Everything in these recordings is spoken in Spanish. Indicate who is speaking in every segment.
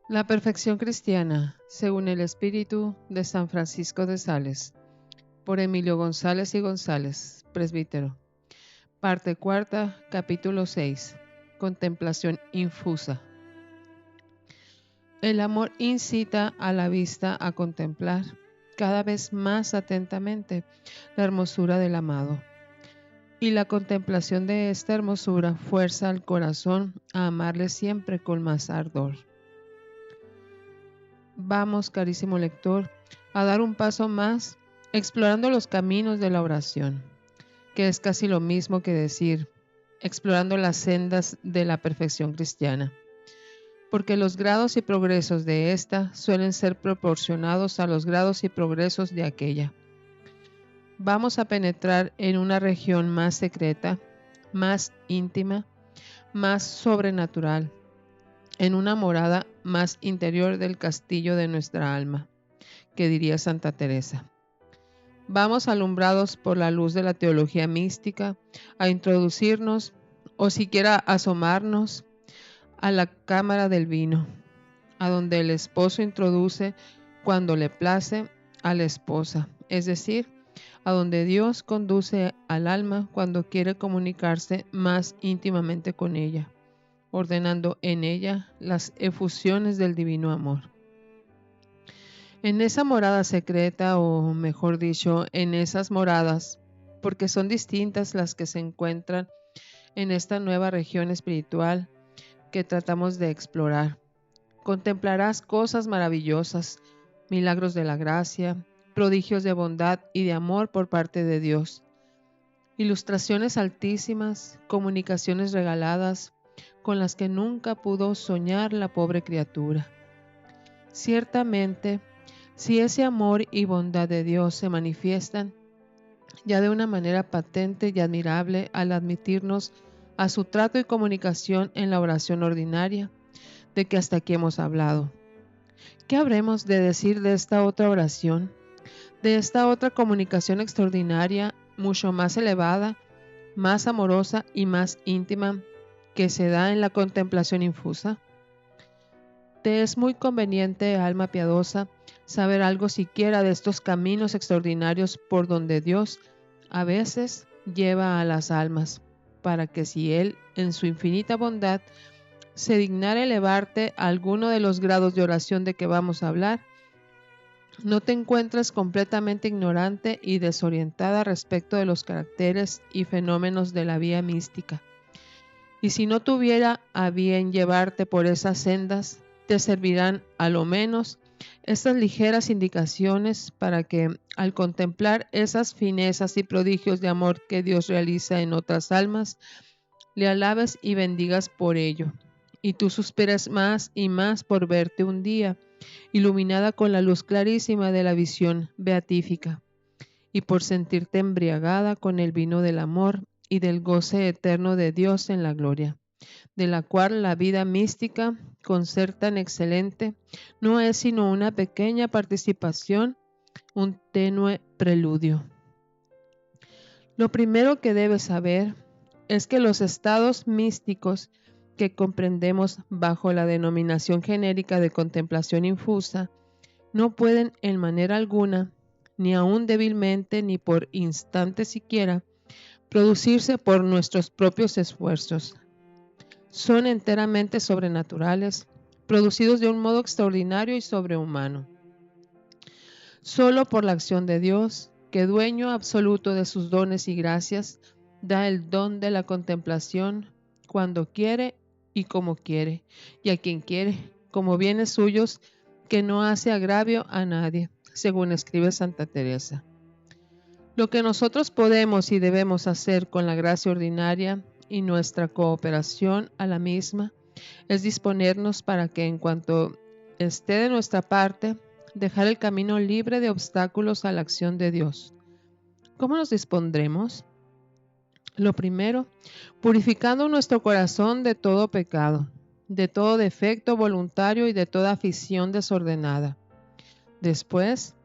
Speaker 1: La perfección cristiana, según el Espíritu de San Francisco de Sales, por Emilio González y González, presbítero. Parte cuarta, capítulo 6. Contemplación infusa. El amor incita a la vista a contemplar cada vez más atentamente la hermosura del amado. Y la contemplación de esta hermosura fuerza al corazón a amarle siempre con más ardor. Vamos, carísimo lector, a dar un paso más explorando los caminos de la oración, que es casi lo mismo que decir explorando las sendas de la perfección cristiana, porque los grados y progresos de esta suelen ser proporcionados a los grados y progresos de aquella. Vamos a penetrar en una región más secreta, más íntima, más sobrenatural, en una morada más interior del castillo de nuestra alma, que diría Santa Teresa. Vamos alumbrados por la luz de la teología mística a introducirnos o siquiera asomarnos a la cámara del vino, a donde el esposo introduce cuando le place a la esposa, es decir, a donde Dios conduce al alma cuando quiere comunicarse más íntimamente con ella, ordenando en ella las efusiones del divino amor. En esa morada secreta, o mejor dicho, en esas moradas, porque son distintas las que se encuentran en esta nueva región espiritual que tratamos de explorar, contemplarás cosas maravillosas, milagros de la gracia, prodigios de bondad y de amor por parte de Dios, ilustraciones altísimas, comunicaciones regaladas con las que nunca pudo soñar la pobre criatura. Ciertamente, si ese amor y bondad de Dios se manifiestan ya de una manera patente y admirable al admitirnos a su trato y comunicación en la oración ordinaria, de que hasta aquí hemos hablado. ¿Qué habremos de decir de esta otra oración, de esta otra comunicación extraordinaria, mucho más elevada, más amorosa y más íntima, que se da en la contemplación infusa? Te es muy conveniente, alma piadosa, saber algo siquiera de estos caminos extraordinarios por donde Dios a veces lleva a las almas, para que si Él, en su infinita bondad, se dignara elevarte a alguno de los grados de oración de que vamos a hablar, no te encuentres completamente ignorante y desorientada respecto de los caracteres y fenómenos de la vía mística. Y si no tuviera a bien llevarte por esas sendas, te servirán a lo menos estas ligeras indicaciones para que, al contemplar esas finezas y prodigios de amor que Dios realiza en otras almas, le alabes y bendigas por ello, y tú suspiras más y más por verte un día, iluminada con la luz clarísima de la visión beatífica, y por sentirte embriagada con el vino del amor y del goce eterno de Dios en la gloria, de la cual la vida mística, con ser tan excelente, no es sino una pequeña participación, un tenue preludio. Lo primero que debes saber es que los estados místicos que comprendemos bajo la denominación genérica de contemplación infusa no pueden en manera alguna, ni aun débilmente ni por instante siquiera, producirse por nuestros propios esfuerzos. Son enteramente sobrenaturales, producidos de un modo extraordinario y sobrehumano. Solo por la acción de Dios, que dueño absoluto de sus dones y gracias, da el don de la contemplación cuando quiere y como quiere, y a quien quiere, como bienes suyos, que no hace agravio a nadie, según escribe Santa Teresa. Lo que nosotros podemos y debemos hacer con la gracia ordinaria y nuestra cooperación a la misma es disponernos para que, en cuanto esté de nuestra parte, dejar el camino libre de obstáculos a la acción de Dios. ¿Cómo nos dispondremos? Lo primero, purificando nuestro corazón de todo pecado, de todo defecto voluntario y de toda afición desordenada. Después,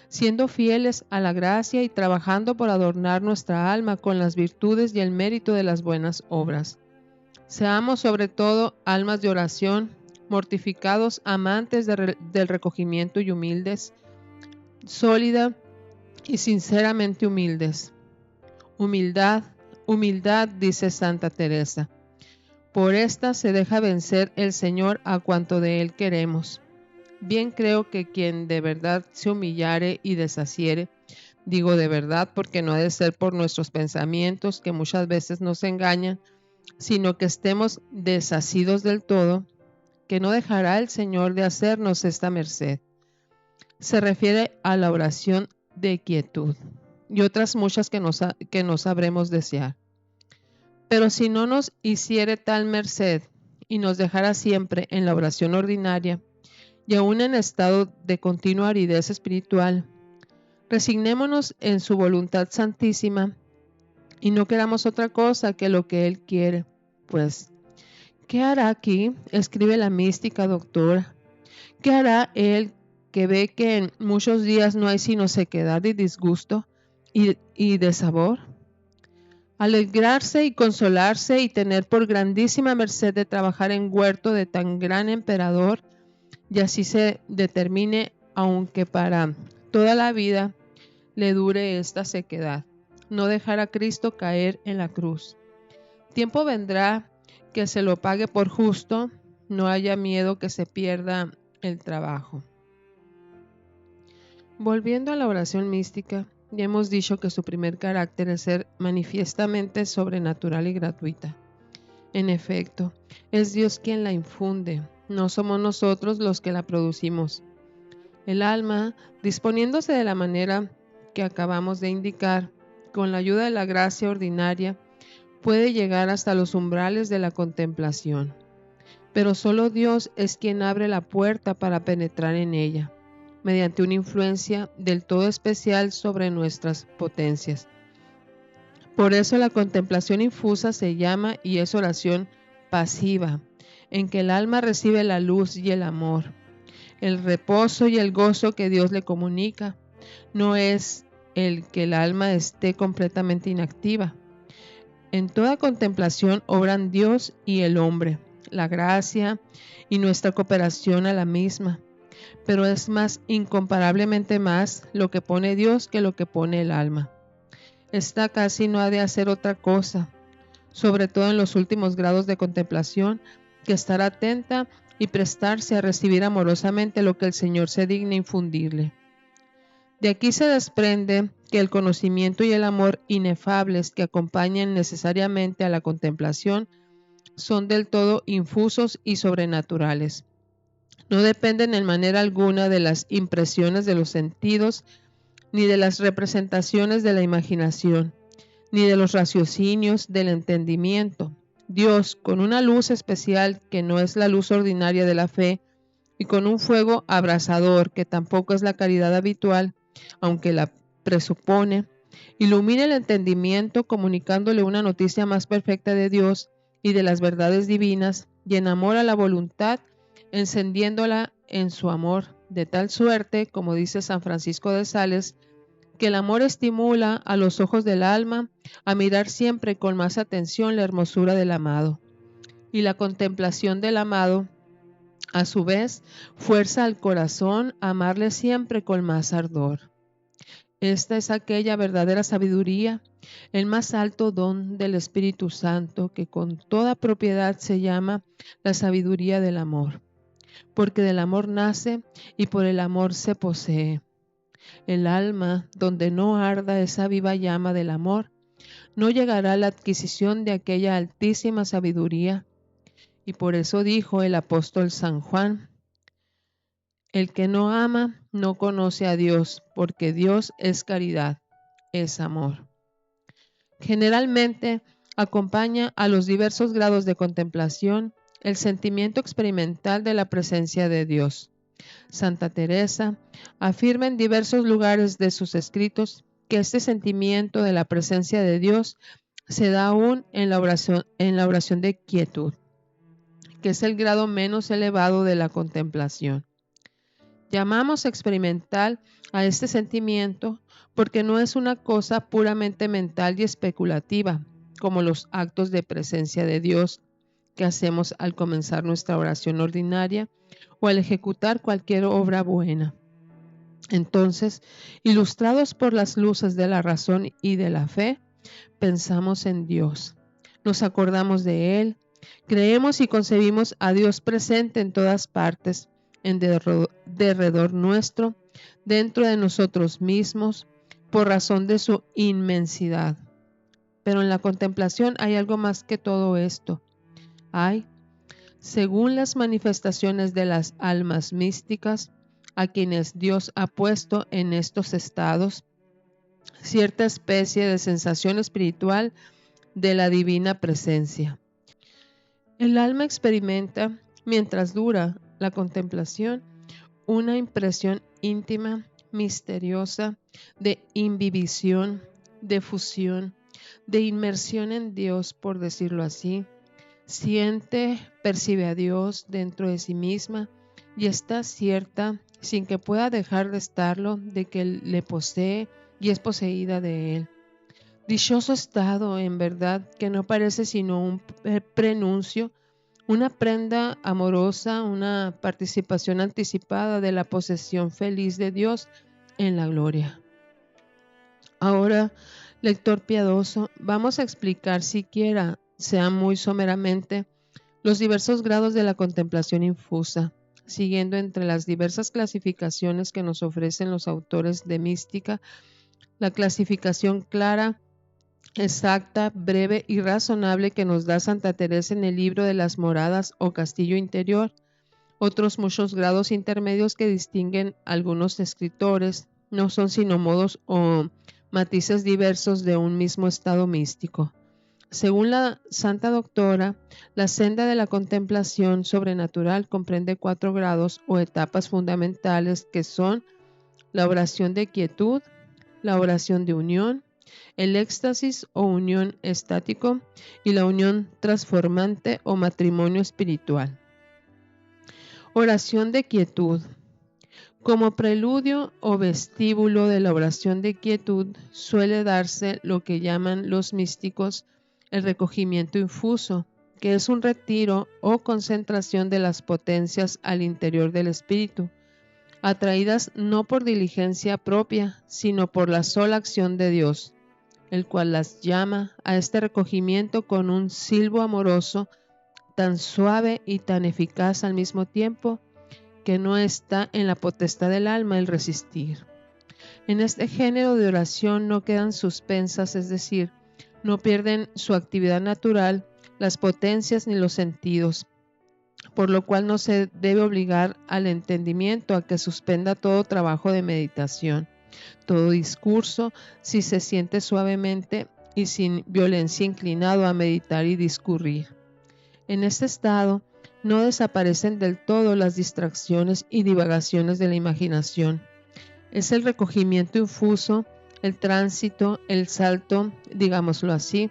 Speaker 1: siendo fieles a la gracia y trabajando por adornar nuestra alma con las virtudes y el mérito de las buenas obras. Seamos sobre todo almas de oración, mortificados, amantes del recogimiento y humildes, sólida y sinceramente humildes. Humildad, humildad, dice Santa Teresa. Por esta se deja vencer el Señor a cuanto de Él queremos. Bien creo que quien de verdad se humillare y desasiere, digo de verdad porque no ha de ser por nuestros pensamientos que muchas veces nos engañan, sino que estemos desasidos del todo, que no dejará el Señor de hacernos esta merced. Se refiere a la oración de quietud y otras muchas que no sabremos desear. Pero si no nos hiciere tal merced y nos dejara siempre en la oración ordinaria y aún en estado de continua aridez espiritual, resignémonos en su voluntad santísima y no queramos otra cosa que lo que Él quiere. Pues, ¿qué hará aquí? Escribe la mística doctora. ¿Qué hará Él que ve que en muchos días no hay sino sequedad y disgusto y desabor? Alegrarse y consolarse y tener por grandísima merced de trabajar en huerto de tan gran emperador, y así se determine, aunque para toda la vida le dure esta sequedad, no dejar a Cristo caer en la cruz. Tiempo vendrá que se lo pague por justo, no haya miedo que se pierda el trabajo. Volviendo a la oración mística, ya hemos dicho que su primer carácter es ser manifiestamente sobrenatural y gratuita. En efecto, es Dios quien la infunde, no somos nosotros los que la producimos. El alma, disponiéndose de la manera que acabamos de indicar, con la ayuda de la gracia ordinaria, puede llegar hasta los umbrales de la contemplación. Pero solo Dios es quien abre la puerta para penetrar en ella, mediante una influencia del todo especial sobre nuestras potencias. Por eso la contemplación infusa se llama y es oración pasiva, en que el alma recibe la luz y el amor, el reposo y el gozo que Dios le comunica. No es el que el alma esté completamente inactiva. En toda contemplación obran Dios y el hombre, la gracia y nuestra cooperación a la misma, pero es más, incomparablemente más, lo que pone Dios que lo que pone el alma. Esta casi no ha de hacer otra cosa, sobre todo en los últimos grados de contemplación, que estar atenta y prestarse a recibir amorosamente lo que el Señor se digna infundirle. De aquí se desprende que el conocimiento y el amor inefables que acompañan necesariamente a la contemplación son del todo infusos y sobrenaturales. No dependen en manera alguna de las impresiones de los sentidos, ni de las representaciones de la imaginación, ni de los raciocinios del entendimiento. Dios, con una luz especial que no es la luz ordinaria de la fe, y con un fuego abrasador que tampoco es la caridad habitual, aunque la presupone, ilumina el entendimiento comunicándole una noticia más perfecta de Dios y de las verdades divinas, y enamora la voluntad encendiéndola en su amor, de tal suerte, como dice San Francisco de Sales, que el amor estimula a los ojos del alma a mirar siempre con más atención la hermosura del amado, y la contemplación del amado, a su vez, fuerza al corazón a amarle siempre con más ardor. Esta es aquella verdadera sabiduría, el más alto don del Espíritu Santo, que con toda propiedad se llama la sabiduría del amor, porque del amor nace y por el amor se posee. El alma, donde no arda esa viva llama del amor, no llegará a la adquisición de aquella altísima sabiduría. Y por eso dijo el apóstol San Juan: el que no ama no conoce a Dios, porque Dios es caridad, es amor. Generalmente acompaña a los diversos grados de contemplación el sentimiento experimental de la presencia de Dios. Santa Teresa afirma en diversos lugares de sus escritos que este sentimiento de la presencia de Dios se da aún en la oración de quietud, que es el grado menos elevado de la contemplación. Llamamos experimental a este sentimiento porque no es una cosa puramente mental y especulativa, como los actos de presencia de Dios, que hacemos al comenzar nuestra oración ordinaria o al ejecutar cualquier obra buena. Entonces, ilustrados por las luces de la razón y de la fe, pensamos en Dios, nos acordamos de Él, creemos y concebimos a Dios presente en todas partes, en derredor nuestro, dentro de nosotros mismos, por razón de su inmensidad. Pero en la contemplación hay algo más que todo esto. Hay, según las manifestaciones de las almas místicas, a quienes Dios ha puesto en estos estados, cierta especie de sensación espiritual de la divina presencia. El alma experimenta, mientras dura la contemplación, una impresión íntima, misteriosa, de imbibición, de fusión, de inmersión en Dios, por decirlo así. Siente, percibe a Dios dentro de sí misma y está cierta, sin que pueda dejar de estarlo, de que Él le posee y es poseída de Él. Dichoso estado, en verdad, que no parece sino un prenuncio, una prenda amorosa, una participación anticipada de la posesión feliz de Dios en la gloria. Ahora, lector piadoso, vamos a explicar siquiera, sea muy someramente, los diversos grados de la contemplación infusa, siguiendo entre las diversas clasificaciones que nos ofrecen los autores de mística, la clasificación clara, exacta, breve y razonable que nos da Santa Teresa en el libro de las moradas o castillo interior, otros muchos grados intermedios que distinguen algunos escritores, no son sino modos o matices diversos de un mismo estado místico. Según la Santa Doctora, la senda de la contemplación sobrenatural comprende 4 grados o etapas fundamentales que son la oración de quietud, la oración de unión, el éxtasis o unión estático y la unión transformante o matrimonio espiritual. Oración de quietud. Como preludio o vestíbulo de la oración de quietud suele darse lo que llaman los místicos el recogimiento infuso, que es un retiro o concentración de las potencias al interior del espíritu, atraídas no por diligencia propia, sino por la sola acción de Dios, el cual las llama a este recogimiento con un silbo amoroso, tan suave y tan eficaz al mismo tiempo, que no está en la potestad del alma el resistir. En este género de oración no quedan suspensas, es decir, no pierden su actividad natural, las potencias ni los sentidos, por lo cual no se debe obligar al entendimiento a que suspenda todo trabajo de meditación, todo discurso, si se siente suavemente y sin violencia inclinado a meditar y discurrir. En este estado no desaparecen del todo las distracciones y divagaciones de la imaginación. Es el recogimiento infuso, el tránsito, el salto, digámoslo así,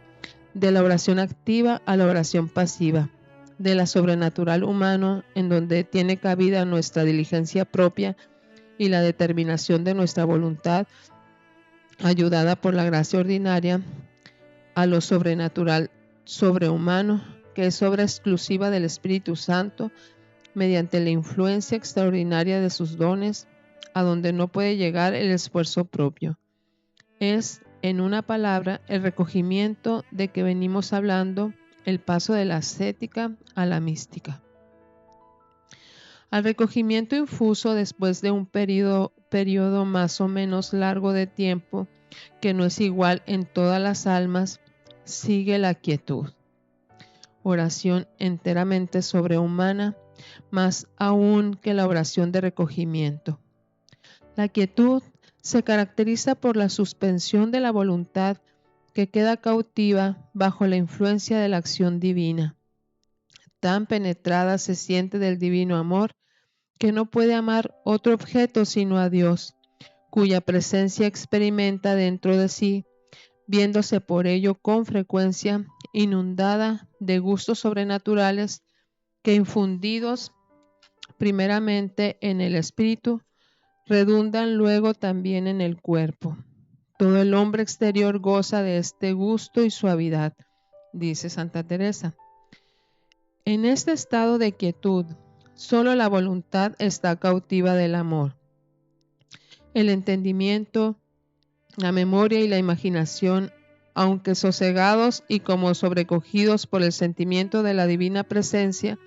Speaker 1: de la oración activa a la oración pasiva, de la sobrenatural humano en donde tiene cabida nuestra diligencia propia y la determinación de nuestra voluntad, ayudada por la gracia ordinaria, a lo sobrenatural sobrehumano, que es obra exclusiva del Espíritu Santo, mediante la influencia extraordinaria de sus dones, a donde no puede llegar el esfuerzo propio. Es, en una palabra, el recogimiento de que venimos hablando, el paso de la ascética a la mística. Al recogimiento infuso después de un periodo más o menos largo de tiempo, que no es igual en todas las almas, sigue la quietud. Oración enteramente sobrehumana, más aún que la oración de recogimiento. La quietud se caracteriza por la suspensión de la voluntad que queda cautiva bajo la influencia de la acción divina. Tan penetrada se siente del divino amor que no puede amar otro objeto sino a Dios, cuya presencia experimenta dentro de sí, viéndose por ello con frecuencia inundada de gustos sobrenaturales que, infundidos primeramente en el espíritu, redundan luego también en el cuerpo. Todo el hombre exterior goza de este gusto y suavidad, dice Santa Teresa. En este estado de quietud, solo la voluntad está cautiva del amor. El entendimiento, la memoria y la imaginación, aunque sosegados y como sobrecogidos por el sentimiento de la divina presencia,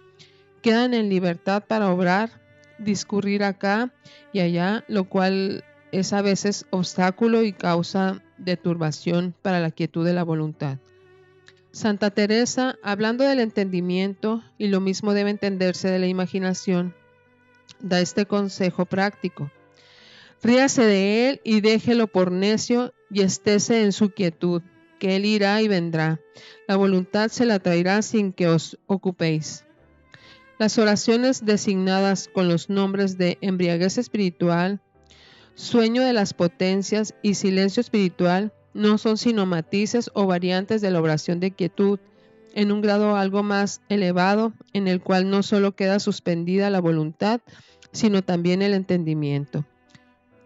Speaker 1: quedan en libertad para obrar, discurrir acá y allá, lo cual es a veces obstáculo y causa de turbación para la quietud de la voluntad. Santa Teresa, hablando del entendimiento, y lo mismo debe entenderse de la imaginación, da este consejo práctico. Ríase de él y déjelo por necio y estése en su quietud, que él irá y vendrá. La voluntad se la traerá sin que os ocupéis. Las oraciones designadas con los nombres de embriaguez espiritual, sueño de las potencias y silencio espiritual no son sino matices o variantes de la oración de quietud en un grado algo más elevado, en el cual no solo queda suspendida la voluntad, sino también el entendimiento.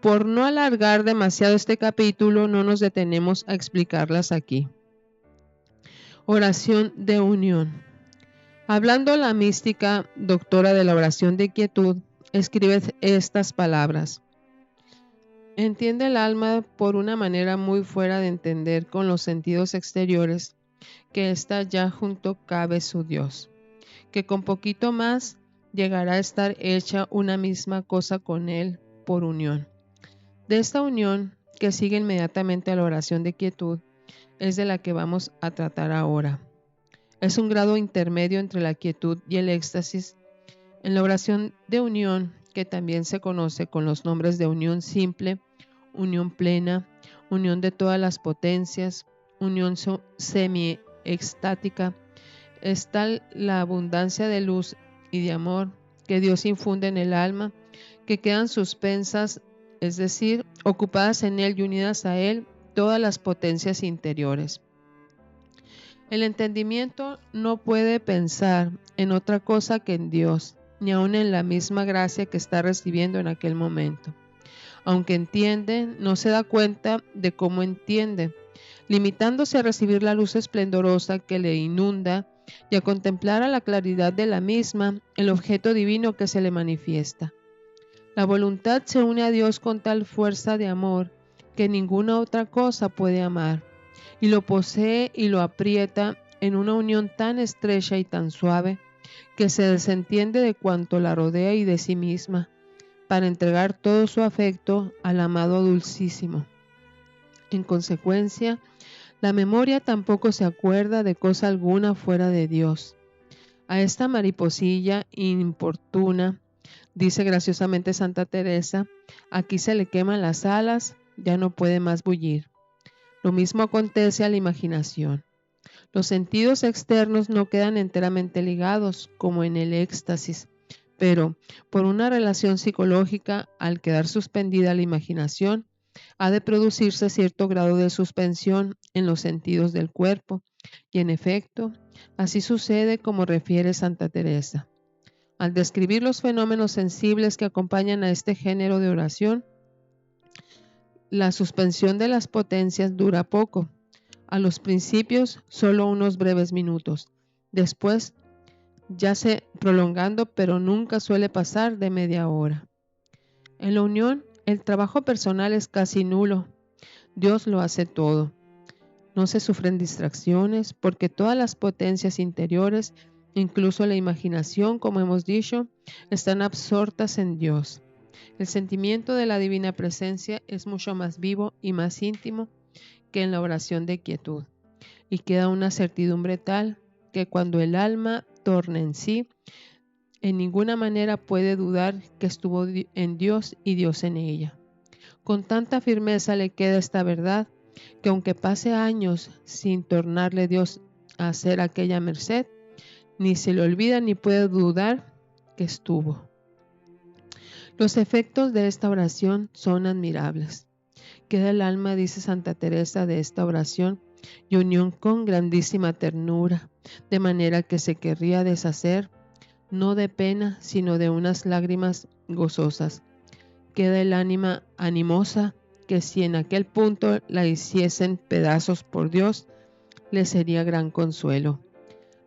Speaker 1: Por no alargar demasiado este capítulo, no nos detenemos a explicarlas aquí. Oración de unión. Hablando la mística doctora de la oración de quietud, escribe estas palabras. Entiende el alma por una manera muy fuera de entender con los sentidos exteriores que está ya junto cabe su Dios, que con poquito más llegará a estar hecha una misma cosa con él por unión. De esta unión, que sigue inmediatamente a la oración de quietud, es de la que vamos a tratar ahora. Es un grado intermedio entre la quietud y el éxtasis. En la oración de unión, que también se conoce con los nombres de unión simple, unión plena, unión de todas las potencias, unión semi-extática, es tal la abundancia de luz y de amor que Dios infunde en el alma, que quedan suspensas, es decir, ocupadas en él y unidas a él todas las potencias interiores. El entendimiento no puede pensar en otra cosa que en Dios, ni aun en la misma gracia que está recibiendo en aquel momento. Aunque entiende, no se da cuenta de cómo entiende, limitándose a recibir la luz esplendorosa que le inunda y a contemplar a la claridad de la misma el objeto divino que se le manifiesta. La voluntad se une a Dios con tal fuerza de amor que ninguna otra cosa puede amar, y lo posee y lo aprieta en una unión tan estrecha y tan suave que se desentiende de cuanto la rodea y de sí misma, para entregar todo su afecto al amado dulcísimo. En consecuencia, la memoria tampoco se acuerda de cosa alguna fuera de Dios. A esta mariposilla importuna, dice graciosamente Santa Teresa, aquí se le queman las alas, ya no puede más bullir. Lo mismo acontece a la imaginación. Los sentidos externos no quedan enteramente ligados, como en el éxtasis, pero por una relación psicológica, al quedar suspendida la imaginación, ha de producirse cierto grado de suspensión en los sentidos del cuerpo, y en efecto, así sucede como refiere Santa Teresa. Al describir los fenómenos sensibles que acompañan a este género de oración, la suspensión de las potencias dura poco. A los principios solo unos breves minutos. Después ya se prolongando, pero nunca suele pasar de media hora. En la unión, el trabajo personal es casi nulo. Dios lo hace todo. No se sufren distracciones porque todas las potencias interiores, incluso la imaginación, como hemos dicho, están absortas en Dios. El sentimiento de la divina presencia es mucho más vivo y más íntimo que en la oración de quietud, y queda una certidumbre tal que cuando el alma torna en sí, en ninguna manera puede dudar que estuvo en Dios y Dios en ella. Con tanta firmeza le queda esta verdad, que aunque pase años sin tornarle Dios a hacer aquella merced, ni se le olvida ni puede dudar que estuvo. Los efectos de esta oración son admirables. Queda el alma, dice Santa Teresa, de esta oración y unión con grandísima ternura, de manera que se querría deshacer, no de pena, sino de unas lágrimas gozosas. Queda el ánima animosa, que si en aquel punto la hiciesen pedazos por Dios, le sería gran consuelo.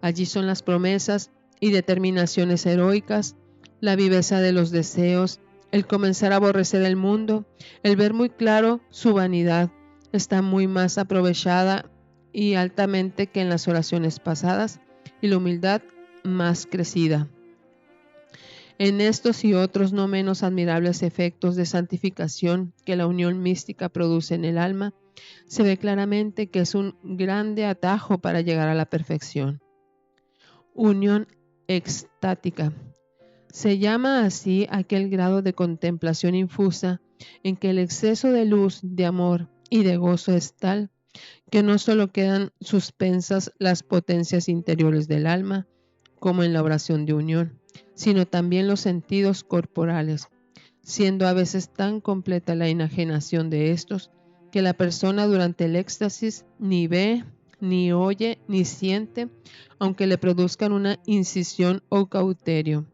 Speaker 1: Allí son las promesas y determinaciones heroicas, la viveza de los deseos, el comenzar a aborrecer el mundo, el ver muy claro su vanidad, está muy más aprovechada y altamente que en las oraciones pasadas, y la humildad más crecida. En estos y otros no menos admirables efectos de santificación que la unión mística produce en el alma, se ve claramente que es un grande atajo para llegar a la perfección. Unión extática. Se llama así aquel grado de contemplación infusa en que el exceso de luz, de amor y de gozo es tal que no solo quedan suspensas las potencias interiores del alma, como en la oración de unión, sino también los sentidos corporales, siendo a veces tan completa la enajenación de estos que la persona durante el éxtasis ni ve, ni oye, ni siente, aunque le produzcan una incisión o cauterio.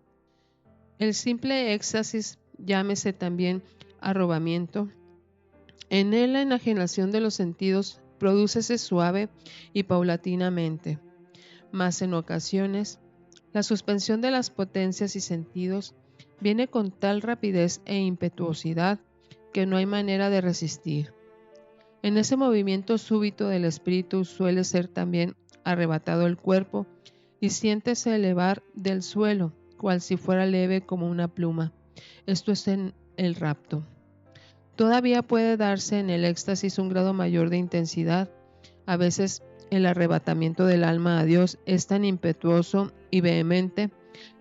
Speaker 1: El simple éxtasis, llámese también arrobamiento, en él la enajenación de los sentidos prodúcese suave y paulatinamente, mas en ocasiones la suspensión de las potencias y sentidos viene con tal rapidez e impetuosidad que no hay manera de resistir. En ese movimiento súbito del espíritu suele ser también arrebatado el cuerpo y siéntese elevar del suelo, cual si fuera leve como una pluma. Esto es en el rapto. Todavía puede darse en el éxtasis un grado mayor de intensidad. A veces el arrebatamiento del alma a Dios es tan impetuoso y vehemente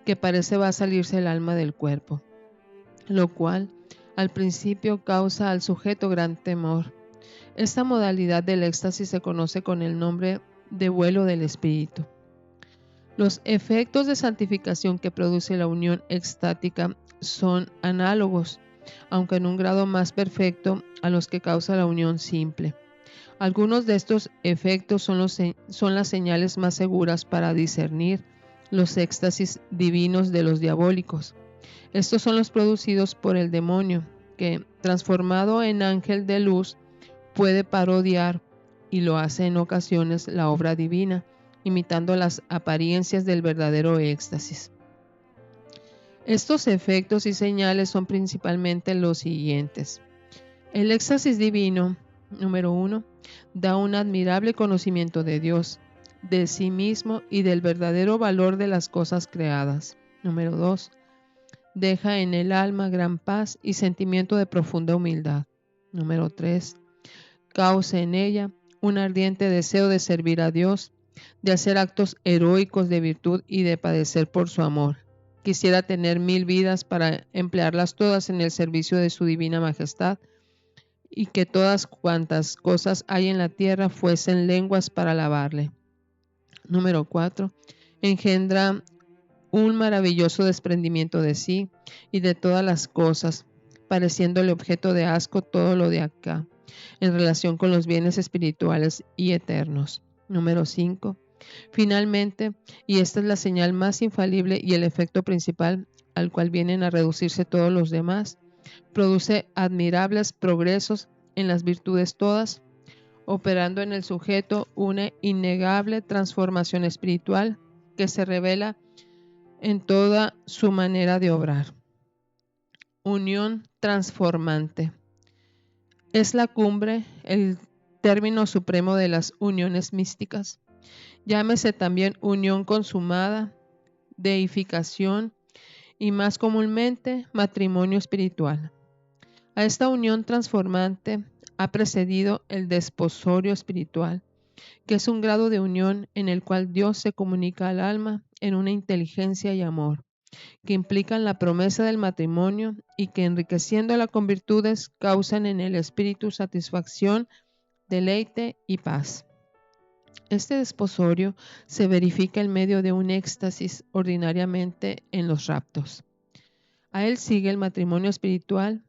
Speaker 1: que parece va a salirse el alma del cuerpo, lo cual al principio causa al sujeto gran temor. Esta modalidad del éxtasis se conoce con el nombre de vuelo del espíritu. Los efectos de santificación que produce la unión extática son análogos, aunque en un grado más perfecto, a los que causa la unión simple. Algunos de estos efectos son las señales más seguras para discernir los éxtasis divinos de los diabólicos. Estos son los producidos por el demonio, que, transformado en ángel de luz, puede parodiar, y lo hace en ocasiones, la obra divina, imitando las apariencias del verdadero éxtasis. Estos efectos y señales son principalmente los siguientes. El éxtasis divino, número 1, da un admirable conocimiento de Dios, de sí mismo y del verdadero valor de las cosas creadas. Número 2, deja en el alma gran paz y sentimiento de profunda humildad. Número 3, causa en ella un ardiente deseo de servir a Dios, de hacer actos heroicos de virtud y de padecer por su amor. Quisiera tener 1000 vidas para emplearlas todas en el servicio de su divina majestad, y que todas cuantas cosas hay en la tierra fuesen lenguas para alabarle. Número 4. Engendra un maravilloso desprendimiento de sí y de todas las cosas, pareciéndole objeto de asco todo lo de acá, en relación con los bienes espirituales y eternos. Número 5. Finalmente, y esta es la señal más infalible y el efecto principal al cual vienen a reducirse todos los demás, produce admirables progresos en las virtudes todas, operando en el sujeto una innegable transformación espiritual que se revela en toda su manera de obrar. Unión transformante. Es la cumbre, el término supremo de las uniones místicas. Llámese también unión consumada, deificación y más comúnmente matrimonio espiritual. A esta unión transformante ha precedido el desposorio espiritual, que es un grado de unión en el cual Dios se comunica al alma en una inteligencia y amor, que implican la promesa del matrimonio y que, enriqueciéndola con virtudes, causan en el espíritu satisfacción, deleite y paz. Este desposorio se verifica en medio de un éxtasis ordinariamente en los raptos. A él sigue el matrimonio espiritual,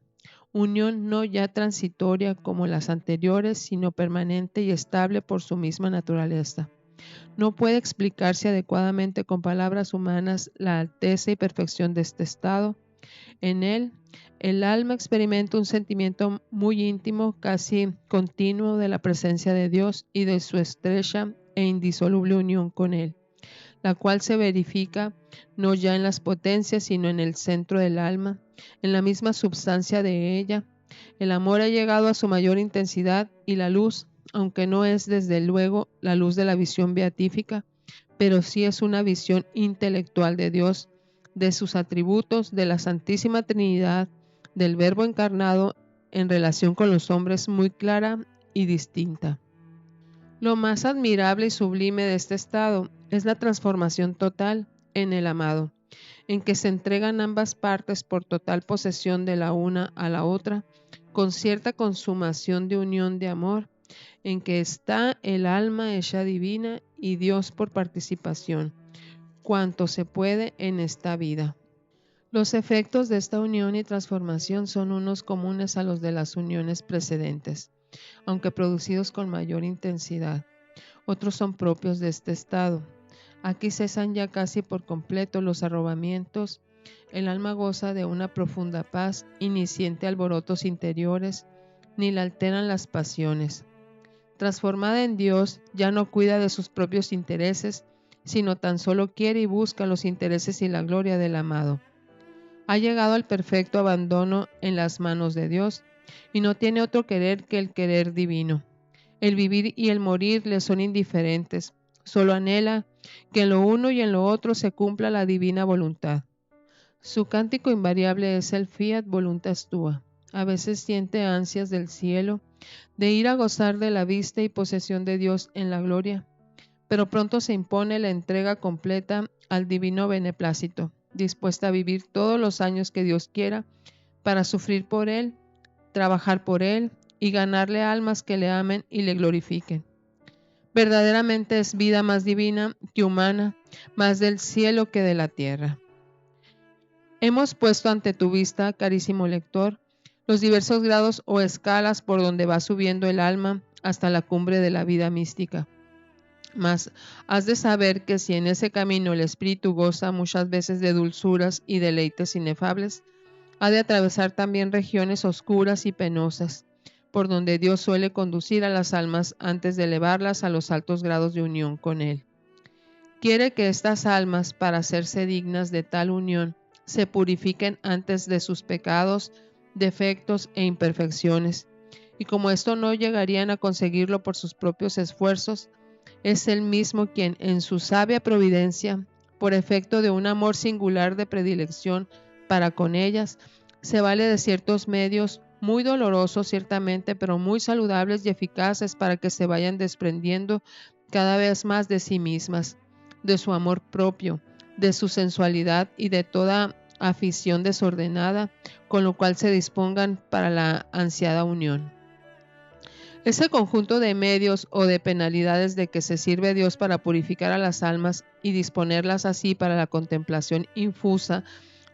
Speaker 1: unión no ya transitoria como las anteriores, sino permanente y estable por su misma naturaleza. No puede explicarse adecuadamente con palabras humanas la alteza y perfección de este estado. En él, el alma experimenta un sentimiento muy íntimo, casi continuo, de la presencia de Dios y de su estrecha e indisoluble unión con él. la cual se verifica no ya en las potencias, sino en el centro del alma, en la misma substancia de ella. El amor ha llegado a su mayor intensidad y la luz, aunque no es desde luego la luz de la visión beatífica, pero sí es una visión intelectual de Dios, de sus atributos, de la Santísima Trinidad, del Verbo encarnado en relación con los hombres muy clara y distinta. Lo más admirable y sublime de este estado es la transformación total en el amado, en que se entregan ambas partes por total posesión de la una a la otra, con cierta consumación de unión de amor, en que está el alma hecha divina y Dios por participación, cuanto se puede en esta vida. Los efectos de esta unión y transformación son unos comunes a los de las uniones precedentes, aunque producidos con mayor intensidad. Otros son propios de este estado. Aquí cesan ya casi por completo los arrobamientos. El alma goza de una profunda paz y ni siente alborotos interiores, ni la alteran las pasiones. Transformada en Dios, ya no cuida de sus propios intereses, sino tan solo quiere y busca los intereses y la gloria del amado. Ha llegado al perfecto abandono en las manos de Dios y no tiene otro querer que el querer divino. El vivir y el morir le son indiferentes, solo anhela que en lo uno y en lo otro se cumpla la divina voluntad. Su cántico invariable es el Fiat voluntas tua. A veces siente ansias del cielo, de ir a gozar de la vista y posesión de Dios en la gloria, pero pronto se impone la entrega completa al divino beneplácito, dispuesta a vivir todos los años que Dios quiera para sufrir por Él, trabajar por Él y ganarle almas que le amen y le glorifiquen. Verdaderamente es vida más divina que humana, más del cielo que de la tierra. Hemos puesto ante tu vista, carísimo lector, los diversos grados o escalas por donde va subiendo el alma hasta la cumbre de la vida mística. Mas has de saber que si en ese camino el espíritu goza muchas veces de dulzuras y deleites inefables, ha de atravesar también regiones oscuras y penosas, por donde Dios suele conducir a las almas antes de elevarlas a los altos grados de unión con Él. Quiere que estas almas, para hacerse dignas de tal unión, se purifiquen antes de sus pecados, defectos e imperfecciones, y como esto no llegarían a conseguirlo por sus propios esfuerzos, es Él mismo quien, en su sabia providencia, por efecto de un amor singular de predilección para con ellas, se vale de ciertos medios muy dolorosos ciertamente, pero muy saludables y eficaces para que se vayan desprendiendo cada vez más de sí mismas, de su amor propio, de su sensualidad y de toda afición desordenada, con lo cual se dispongan para la ansiada unión. Ese conjunto de medios o de penalidades de que se sirve Dios para purificar a las almas y disponerlas así para la contemplación infusa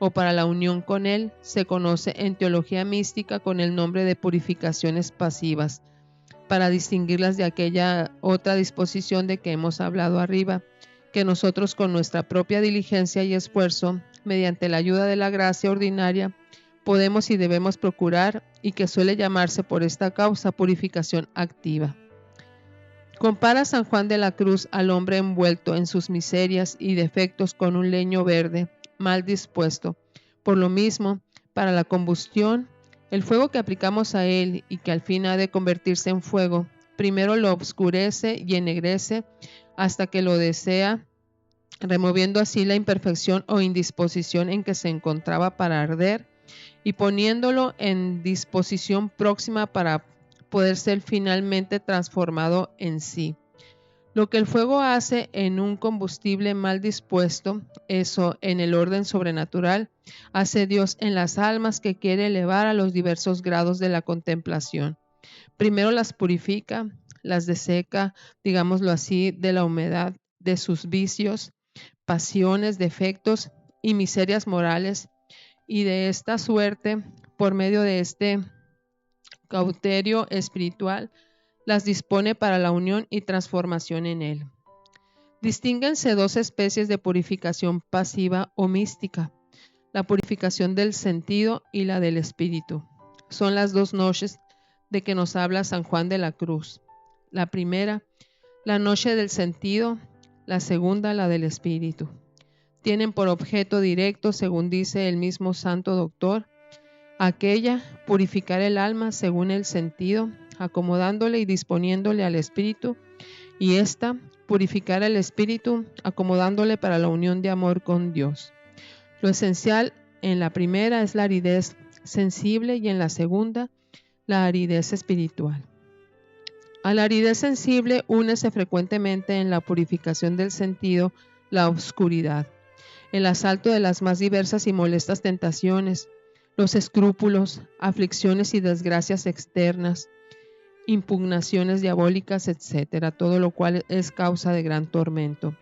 Speaker 1: o para la unión con Él, se conoce en teología mística con el nombre de purificaciones pasivas, para distinguirlas de aquella otra disposición de que hemos hablado arriba, que nosotros con nuestra propia diligencia y esfuerzo, mediante la ayuda de la gracia ordinaria, podemos y debemos procurar, y que suele llamarse por esta causa purificación activa. Compara San Juan de la Cruz al hombre envuelto en sus miserias y defectos con un leño verde, mal dispuesto. Por lo mismo, para la combustión, el fuego que aplicamos a él y que al fin ha de convertirse en fuego, primero lo obscurece y ennegrece hasta que lo desea, removiendo así la imperfección o indisposición en que se encontraba para arder y poniéndolo en disposición próxima para poder ser finalmente transformado en sí. Lo que el fuego hace en un combustible mal dispuesto, eso en el orden sobrenatural, hace Dios en las almas que quiere elevar a los diversos grados de la contemplación. Primero las purifica, las deseca, digámoslo así, de la humedad de sus vicios, pasiones, defectos y miserias morales, y de esta suerte, por medio de este cauterio espiritual, las dispone para la unión y transformación en Él. Distínguense dos especies de purificación pasiva o mística, la purificación del sentido y la del espíritu. Son las dos noches de que nos habla San Juan de la Cruz. La primera, la noche del sentido, la segunda la del espíritu. Tienen por objeto directo, según dice el mismo santo doctor, aquella, purificar el alma según el sentido, acomodándole y disponiéndole al espíritu, y esta, purificar el espíritu, acomodándole para la unión de amor con Dios. Lo esencial en la primera es la aridez sensible y en la segunda, la aridez espiritual. A la aridez sensible únese frecuentemente en la purificación del sentido la oscuridad, el asalto de las más diversas y molestas tentaciones, los escrúpulos, aflicciones y desgracias externas, impugnaciones diabólicas, etc., todo lo cual es causa de gran tormento.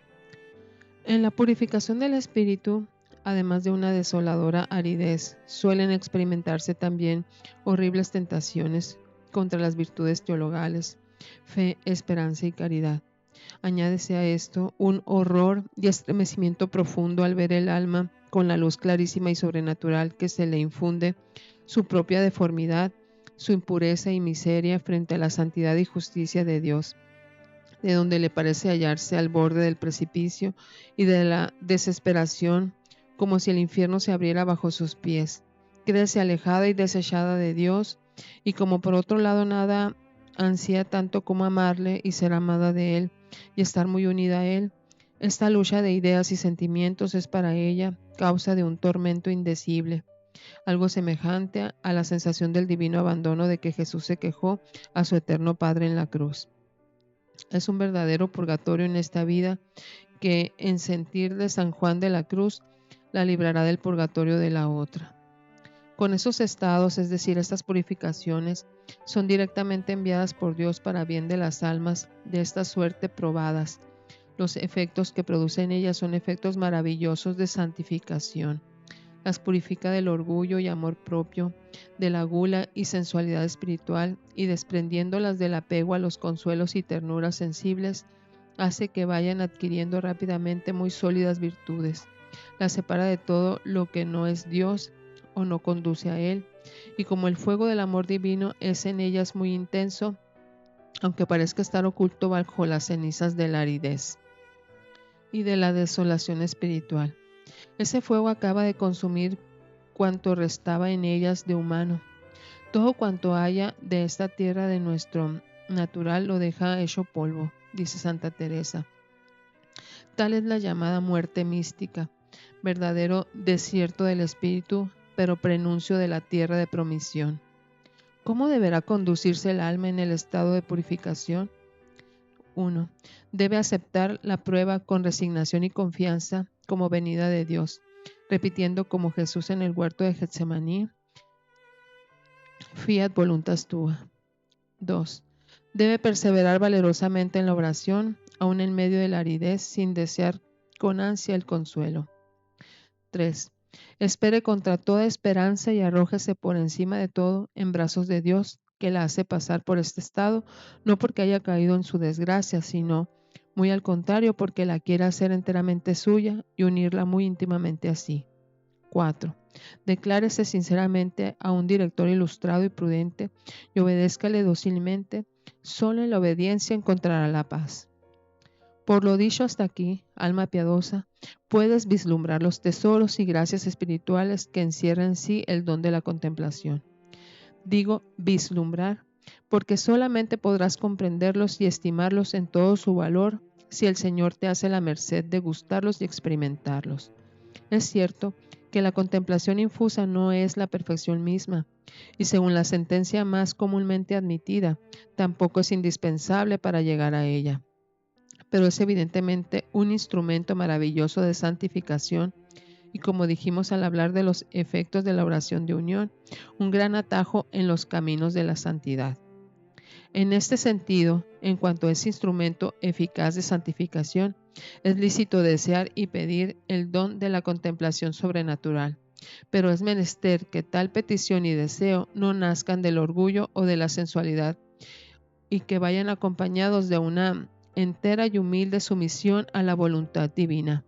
Speaker 1: En la purificación del espíritu, además de una desoladora aridez, suelen experimentarse también horribles tentaciones contra las virtudes teologales, fe, esperanza y caridad. Añádese a esto un horror y estremecimiento profundo al ver el alma con la luz clarísima y sobrenatural que se le infunde, su propia deformidad, su impureza y miseria frente a la santidad y justicia de Dios, de donde le parece hallarse al borde del precipicio y de la desesperación, como si el infierno se abriera bajo sus pies. Créese alejada y desechada de Dios, y como por otro lado nada ansía tanto como amarle y ser amada de Él, y estar muy unida a Él, esta lucha de ideas y sentimientos es para ella causa de un tormento indecible, algo semejante a la sensación del divino abandono de que Jesús se quejó a su eterno Padre en la cruz. Es un verdadero purgatorio en esta vida que, en sentir de San Juan de la Cruz, la librará del purgatorio de la otra. Con esos estados, es decir, estas purificaciones, son directamente enviadas por Dios para bien de las almas de esta suerte probadas. Los efectos que producen ellas son efectos maravillosos de santificación. Las purifica del orgullo y amor propio, de la gula y sensualidad espiritual, y desprendiéndolas del apego a los consuelos y ternuras sensibles, hace que vayan adquiriendo rápidamente muy sólidas virtudes. Las separa de todo lo que no es Dios o no conduce a Él, y como el fuego del amor divino es en ellas muy intenso, aunque parezca estar oculto bajo las cenizas de la aridez y de la desolación espiritual. Ese fuego acaba de consumir cuanto restaba en ellas de humano. Todo cuanto haya de esta tierra de nuestro natural lo deja hecho polvo, dice Santa Teresa. Tal es la llamada muerte mística, verdadero desierto del espíritu, pero prenuncio de la tierra de promisión. ¿Cómo deberá conducirse el alma en el estado de purificación? 1. Debe aceptar la prueba con resignación y confianza como venida de Dios, repitiendo como Jesús en el huerto de Getsemaní, Fiat voluntas tua. 2. Debe perseverar valerosamente en la oración, aun en medio de la aridez, sin desear con ansia el consuelo. 3. Espere contra toda esperanza y arrójese por encima de todo en brazos de Dios, que la hace pasar por este estado, no porque haya caído en su desgracia, sino, muy al contrario, porque la quiere hacer enteramente suya y unirla muy íntimamente a sí. 4. Declárese sinceramente a un director ilustrado y prudente y obedézcale dócilmente. Solo en la obediencia encontrará la paz. Por lo dicho hasta aquí, alma piadosa, puedes vislumbrar los tesoros y gracias espirituales que encierra en sí el don de la contemplación. Digo vislumbrar, porque solamente podrás comprenderlos y estimarlos en todo su valor si el Señor te hace la merced de gustarlos y experimentarlos. Es cierto que la contemplación infusa no es la perfección misma, y según la sentencia más comúnmente admitida, tampoco es indispensable para llegar a ella. Pero es evidentemente un instrumento maravilloso de santificación y, como dijimos al hablar de los efectos de la oración de unión, un gran atajo en los caminos de la santidad. En este sentido, en cuanto es instrumento eficaz de santificación, es lícito desear y pedir el don de la contemplación sobrenatural, pero es menester que tal petición y deseo no nazcan del orgullo o de la sensualidad y que vayan acompañados de una entera y humilde sumisión a la voluntad divina.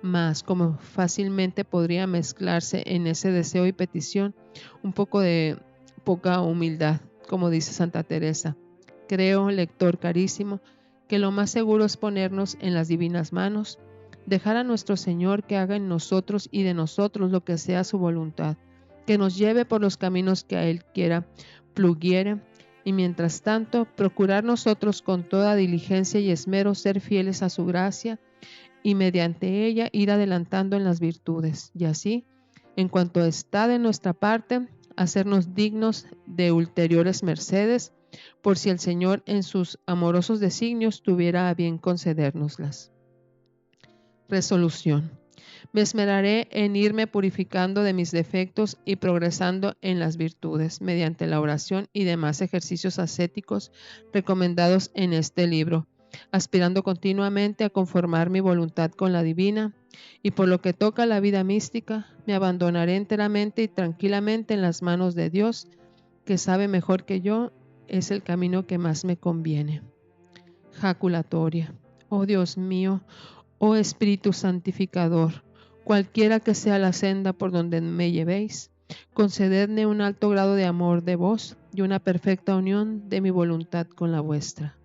Speaker 1: Mas, como fácilmente podría mezclarse en ese deseo y petición un poco de poca humildad, como dice Santa Teresa. Creo, lector carísimo, que lo más seguro es ponernos en las divinas manos, dejar a nuestro Señor que haga en nosotros y de nosotros lo que sea su voluntad, que nos lleve por los caminos que a Él quiera, pluguiere, y mientras tanto procurar nosotros con toda diligencia y esmero ser fieles a su gracia y mediante ella ir adelantando en las virtudes, y así, en cuanto está de nuestra parte, hacernos dignos de ulteriores mercedes, por si el Señor en sus amorosos designios tuviera a bien concedérnoslas. Resolución. Me esmeraré en irme purificando de mis defectos y progresando en las virtudes mediante la oración y demás ejercicios ascéticos recomendados en este libro, aspirando continuamente a conformar mi voluntad con la divina, y por lo que toca a la vida mística, me abandonaré enteramente y tranquilamente en las manos de Dios, que sabe mejor que yo es el camino que más me conviene. Jaculatoria. Oh Dios mío, oh Espíritu Santificador, cualquiera que sea la senda por donde me llevéis, concededme un alto grado de amor de vos y una perfecta unión de mi voluntad con la vuestra.